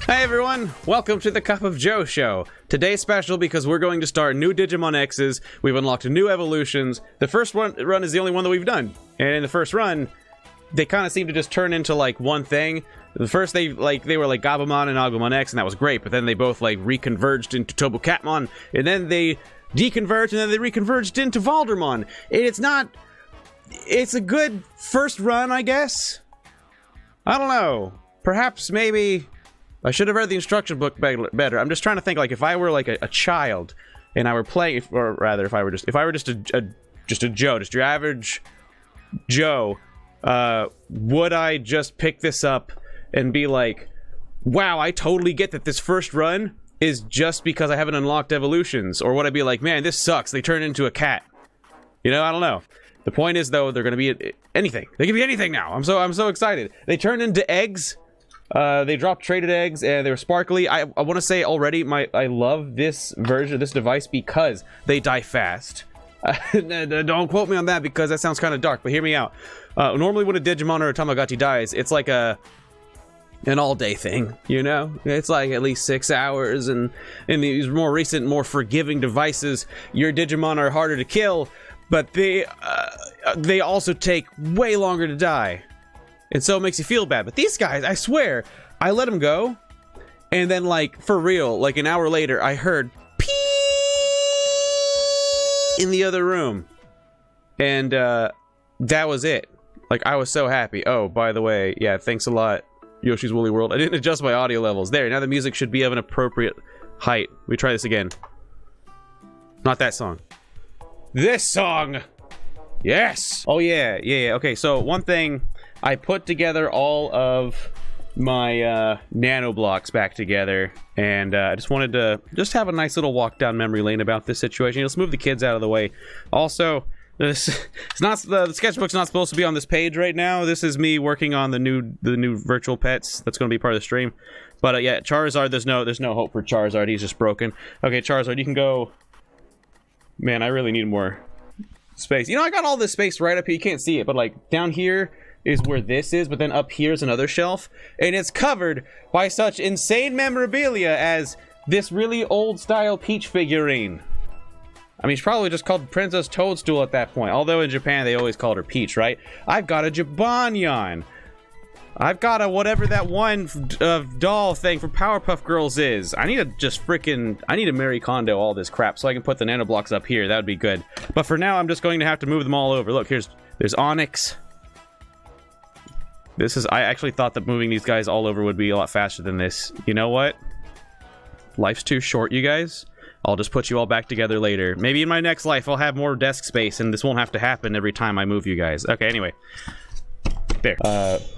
Hey everyone, welcome to the Cup of Joe show. Today's special because we're going to start new Digimon X's. We've unlocked new evolutions. The first run is the only one that we've done. And in the first run, they kind of seem to just turn into like one thing. The first they were like Gabumon and Agumon X, and that was great, but then they both like reconverged into Tobukatmon, and then they deconverged, and then they reconverged into Valdermon. And it's a good first run, I guess. I don't know. Perhaps maybe I should have read the instruction book better. I'm just trying to think, like, if I were like a child and I were playing, or rather, if I were just a Joe, just your average Joe, would I just pick this up and be like, wow, I totally get that this first run is just because I haven't unlocked evolutions? Or would I be like, man, this sucks, they turn into a cat? You know, I don't know. The point is, though, they're gonna be anything. They can be anything now. I'm so excited. They turned into eggs. They dropped traded eggs, and they were sparkly. I want to say already, I love this version of this device because they die fast. Don't quote me on that because that sounds kind of dark, but hear me out. Normally when a Digimon or a Tamagotchi dies, it's like an all-day thing, you know? It's like at least 6 hours, and in these more recent, more forgiving devices, your Digimon are harder to kill, but they also take way longer to die. And so it makes you feel bad. But these guys, I swear, I let them go, and then, like, for real, like an hour later, I heard pee in the other room. And that was it. Like, I was so happy. Oh, by the way, yeah, thanks a lot, Yoshi's Woolly World. I didn't adjust my audio levels. There, now the music should be of an appropriate height. We try this again. Not that song. This song! Yes! Oh, yeah. Okay, so one thing... I put together all of my nano blocks back together, and I just wanted to have a nice little walk down memory lane about this situation. Let's move the kids out of the way. Also, the sketchbook's not supposed to be on this page right now. This is me working on the new virtual pets. That's going to be part of the stream. But yeah, Charizard. There's no hope for Charizard. He's just broken. Okay, Charizard, you can go. Man, I really need more space. You know, I got all this space right up here. You can't see it, but like down here is where this is, but then up here is another shelf, and it's covered by such insane memorabilia as this really old style Peach figurine. I mean, she's probably just called Princess Toadstool at that point, although in Japan they always called her Peach, right? I've got a Jibanyan. I've got a whatever that one doll thing for Powerpuff Girls is. I need to Marie Kondo all this crap so I can put the nanoblocks up here. That would be good. But for now, I'm just going to have to move them all over. Look, there's Onyx. I actually thought that moving these guys all over would be a lot faster than this. You know what? Life's too short, you guys. I'll just put you all back together later. Maybe in my next life I'll have more desk space and this won't have to happen every time I move you guys. Okay, anyway. There.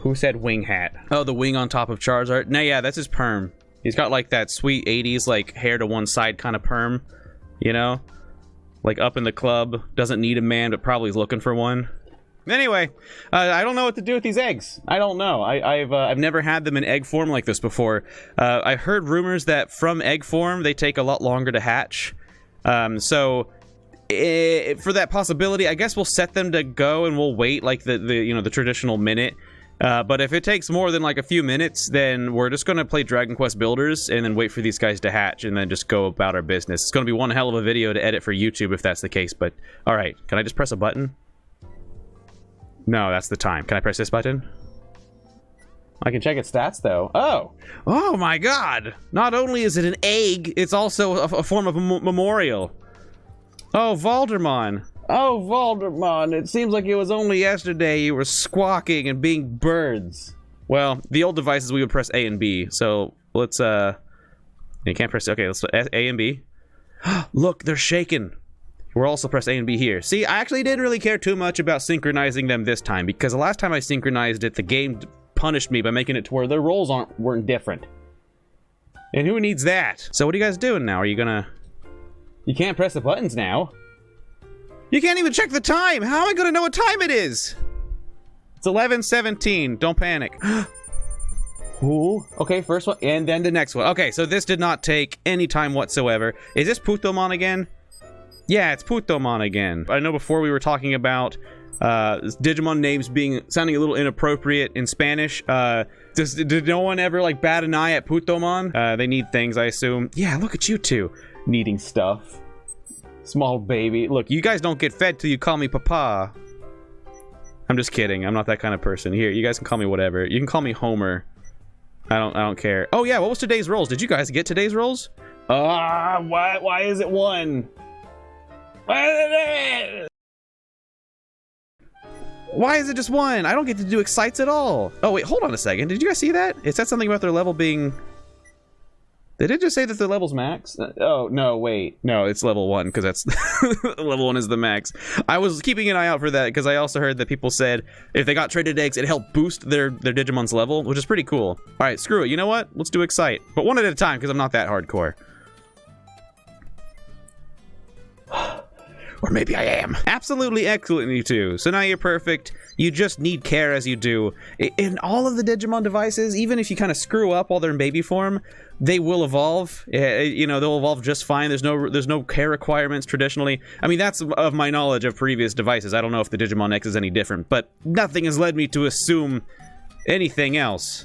Who said wing hat? Oh, the wing on top of Charizard? No, yeah, that's his perm. He's got like that sweet 80s, like, hair to one side kind of perm. You know? Like up in the club. Doesn't need a man, but probably is looking for one. Anyway, I don't know what to do with these eggs. I don't know. I've never had them in egg form like this before. I heard rumors that from egg form they take a lot longer to hatch. So for that possibility, I guess we'll set them to go and we'll wait like the traditional minute. But if it takes more than like a few minutes, then we're just gonna play Dragon Quest Builders and then wait for these guys to hatch and then just go about our business. It's gonna be one hell of a video to edit for YouTube if that's the case. But all right, can I just press a button? No, that's the time. Can I press this button? I can check its stats, though. Oh my god! Not only is it an egg, it's also a form of a memorial. Oh, Valdermon. Oh, Valdermon, it seems like it was only yesterday you were squawking and being birds. Well, the old devices, we would press A and B, so let's, you can't press, okay, let's press A and B. Look, they're shaking. We'll also press A and B here. See, I actually didn't really care too much about synchronizing them this time, because the last time I synchronized it, the game punished me by making it to where their roles weren't different. And who needs that? So what are you guys doing now? Are you gonna... You can't press the buttons now. You can't even check the time! How am I gonna know what time it is? It's 11:17. Don't panic. Ooh. Okay, first one, and then the next one. Okay, so this did not take any time whatsoever. Is this Putomon again? Yeah, it's Putomon again. I know before we were talking about Digimon names sounding a little inappropriate in Spanish. This Did no one ever, like, bat an eye at Putomon? They need things, I assume. Yeah, look at you two. Needing stuff. Small baby. Look, you guys don't get fed till you call me Papa. I'm just kidding. I'm not that kind of person. Here, you guys can call me whatever. You can call me Homer. I don't care. Oh, yeah, what was today's rolls? Did you guys get today's rolls? Why is it 1? Why is it just 1? I don't get to do excites at all. Oh, wait, hold on a second. Did you guys see that? It said something about their level being... Did it just say that their level's max? Oh, no, wait. No, it's level 1, because that's... level 1 is the max. I was keeping an eye out for that, because I also heard that people said if they got traded eggs, it helped boost their Digimon's level, which is pretty cool. Alright, screw it. You know what? Let's do excite. But one at a time, because I'm not that hardcore. Or maybe I am. Absolutely excellent, you two. So now you're perfect. You just need care as you do. In all of the Digimon devices, even if you kind of screw up while they're in baby form, they will evolve. You know, they'll evolve just fine. There's no care requirements traditionally. I mean, that's of my knowledge of previous devices. I don't know if the Digimon X is any different, but nothing has led me to assume anything else.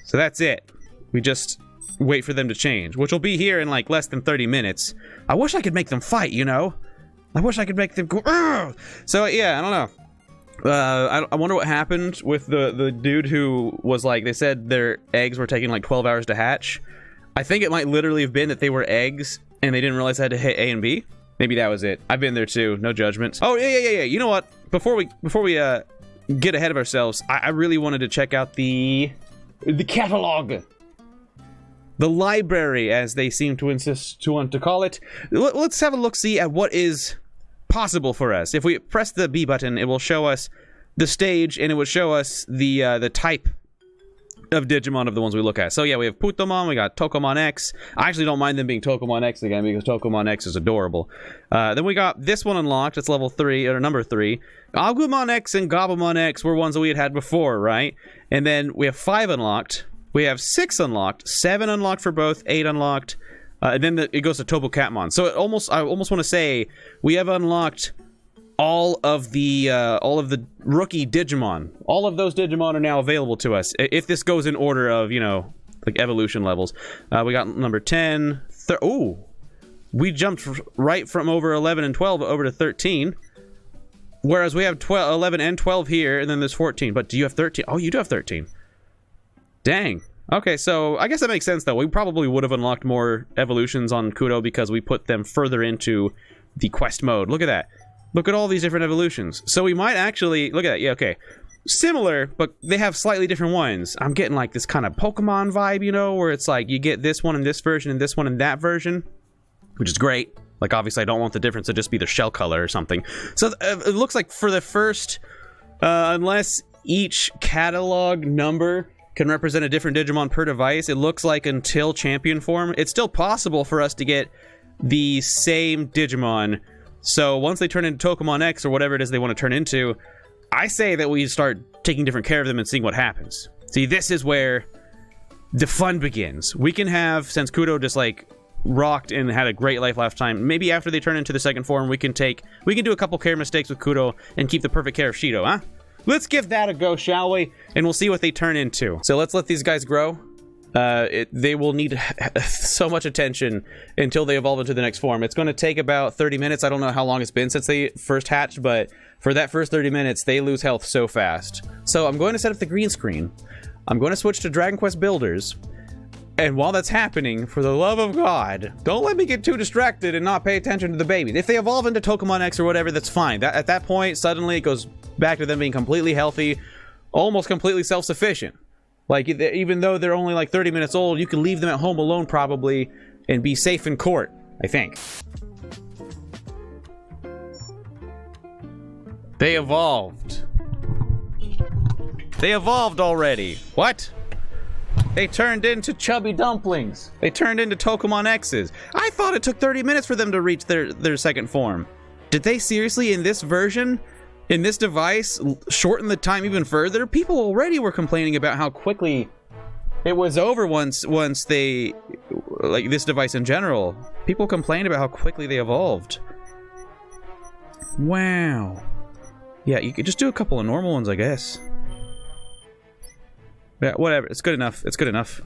So that's it. We just wait for them to change, which will be here in like less than 30 minutes. I wish I could make them fight, you know? I wish I could make them go. Argh! So yeah, I don't know. I wonder what happened with the dude who was like, they said their eggs were taking like 12 hours to hatch. I think it might literally have been that they were eggs and they didn't realize they had to hit A and B. Maybe that was it. I've been there too. No judgment. Oh yeah. You know what? Before we get ahead of ourselves, I really wanted to check out the catalog. The library, as they seem to insist to want to call it. Let's have a look-see at what is possible for us. If we press the B button, it will show us the stage, and it will show us the type of Digimon of the ones we look at. So yeah, we have Putomon, we got Tokomon X. I actually don't mind them being Tokomon X again, because Tokomon X is adorable. Then we got this one unlocked. It's level 3, or number 3. Agumon X and Gabumon X were ones that we had before, right? And then we have 5 unlocked. We have 6 unlocked, 7 unlocked for both, 8 unlocked, and then it goes to Tobocatmon. So I almost want to say we have unlocked all of the rookie Digimon. All of those Digimon are now available to us if this goes in order of, you know, like evolution levels. We got number 10. Ooh, we jumped right from over 11 and 12 over to 13. Whereas we have 11 and 12 here, and then there's 14. But do you have 13? Oh, you do have 13. Dang. Okay, so I guess that makes sense, though. We probably would have unlocked more evolutions on Kudo because we put them further into the quest mode. Look at that. Look at all these different evolutions. So we might actually... Look at that. Yeah, okay. Similar, but they have slightly different ones. I'm getting like this kind of Pokemon vibe, you know, where it's like you get this one in this version and this one in that version, which is great. Like, obviously, I don't want the difference to just be the shell color or something. So it looks like for the first... unless each catalog number can represent a different Digimon per device, it looks like until champion form, it's still possible for us to get the same Digimon. So once they turn into Tokomon X or whatever it is they want to turn into, I say that we start taking different care of them and seeing what happens. See, this is where the fun begins. We can have, since Kudo just like rocked and had a great life lifetime, maybe after they turn into the second form, we can do a couple care mistakes with Kudo and keep the perfect care of Shido, huh? Let's give that a go, shall we? And we'll see what they turn into. So let's let these guys grow. They will need so much attention until they evolve into the next form. It's going to take about 30 minutes. I don't know how long it's been since they first hatched, but for that first 30 minutes, they lose health so fast. So I'm going to set up the green screen. I'm going to switch to Dragon Quest Builders. And while that's happening, for the love of God, don't let me get too distracted and not pay attention to the babies. If they evolve into Tokomon X or whatever, that's fine. At that point, suddenly it goes back to them being completely healthy, almost completely self-sufficient. Like, even though they're only like 30 minutes old, you can leave them at home alone probably and be safe in court, I think. They evolved. They evolved already. What? They turned into chubby dumplings. They turned into Tokomon X's. I thought it took 30 minutes for them to reach their second form. Did they seriously, in this version, in this device, shorten the time even further? People already were complaining about how quickly it was over once they, like this device in general. People complained about how quickly they evolved. Wow. Yeah, you could just do a couple of normal ones, I guess. Yeah, whatever. It's good enough. It's good enough.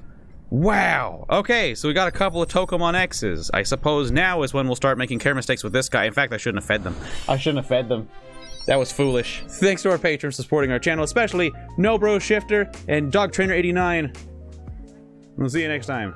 Wow. Okay, so we got a couple of Tokamon X's. I suppose now is when we'll start making care mistakes with this guy. In fact, I shouldn't have fed them. I shouldn't have fed them. That was foolish. Thanks to our patrons for supporting our channel, especially No Bro Shifter and Dog Trainer 89. We'll see you next time.